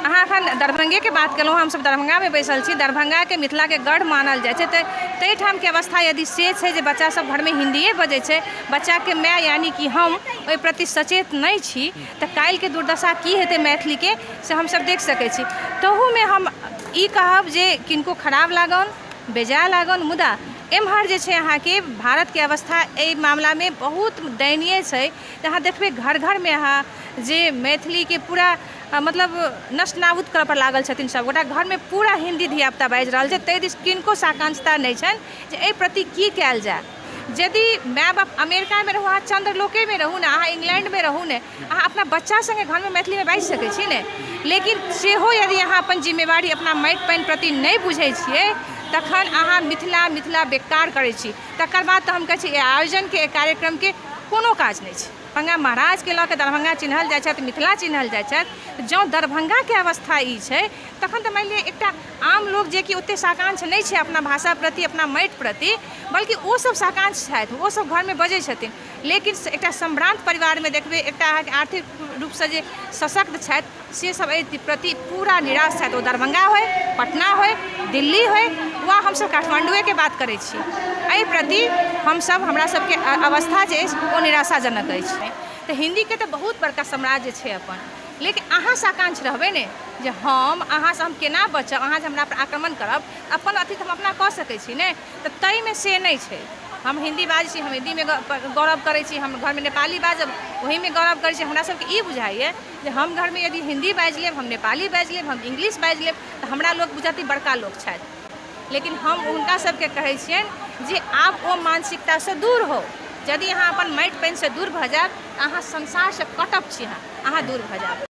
अहाँ एखन दरभंगेके बात केलहुँ, हमसब दरभंगामे बैसल छी। दरभंगाके मिथिलाके गढ़ मानल जाइ छै, तऽ ताहिठामके अवस्था यदि से छै जे बच्चा सब घरमे हिन्दिए बजै छै, बच्चाके माय यानी कि हम ओहि प्रति सचेत नहि छी, तऽ काल्हिके दुर्दशा की हेतै मैथिलीके से हमसब देख सकै छी। तहूमे हम ई कहब जे किनको खराब लागन, बेजाय लागन, मुदा एम्हर जे छै अहाँके भारतके अवस्था एहि मामलामे बहुत दयनीय छै। अहाँ देखबै घर घरमे अहाँ जे मैथिलीके पूरा मतलब नष्ट नाबूद करऽ पर लागल छथिन सबगोटा। घरमे पूरा हिन्दी धियापुता बाजि रहल छै, ताहि दिस किनको साकांक्षता नहि छनि जे एहि प्रति की कयल जाय। यदि माय बाप अमेरिकामे रहू, अहाँ चंद्रलोकेमे रहू ने, अहाँ इंग्लैंडमे रहू ने, अहाँ अपना बच्चा सङ्गे घरमे मैथिलीमे बाजि सकै छी ने। लेकिन सेहो यदि अहाँ अपन जिम्मेवारी अपना माटि पानि प्रति नहि बुझै छियै, तखन अहाँ मिथिला बेकार करै छी। तकर बाद तऽ हम कहै छी आयोजनके कार्यक्रमके कोनो काज नहि छै। दरभंगा महाराजके लऽ कऽ दरभंगा चिन्हल जाइ छथि, मिथिला चिन्हल जाइ छथि। जँ दरभंगाके अवस्था ई छै, तखन तऽ मानि लिअ एकटा आम लोक जे कि ओतेक साकांक्ष नहि छै अपना भाषा प्रति, अपना माटि प्रति, बल्कि ओसब साकांक्ष छथि, ओसब घरमे बजै छथिन। लेकिन एकटा सम्भ्रान्त परिवारमे देखबै एकटा अहाँके आर्थिक रूपसँ जे सशक्त छथि से सब एहि प्रति पूरा निराश छथि। ओ दरभंगा होय, पटना होय, दिल्ली होय, वा हमसब काठमाण्डुएके बात करै छी। एहि प्रति हमरा सबके अवस्था जे अछि ओ निराशाजनक अछि। तऽ हिन्दीके तऽ बहुत बड़का साम्राज्य छै अपन, लेकिन अहाँ साकांक्ष रहबै ने जे अहाँसँ हम केना बचब, अहाँ जे हमरा पर आक्रमण करब, अपन अथी तऽ हम अपना कऽ सकै छी ने। तऽ ताहिमे से नहि छै। हम हिन्दी बाजै छी, हम हिन्दीमे गौरव करै छी, हम घरमे नेपाली बाजब ओहीमे गौरव करै छी। हमरा सबके ई बुझाइए जे हम घरमे यदि हिन्दी बाजि लेब, हम नेपाली बाजि लेब, हम इंग्लिश बाजि लेब, तऽ हमरा लोक बुझत ई बड़का लोक छथि। लेकिन हम हुनका सबके कहै छियनि जे आब ओ मानसिकतासँ दूर हो। यदि अहाँ अपन माटि पानिसँ दूर भऽ जायब, अहाँ संसारसँ कटब छी, अहाँ दूर भऽ जायब।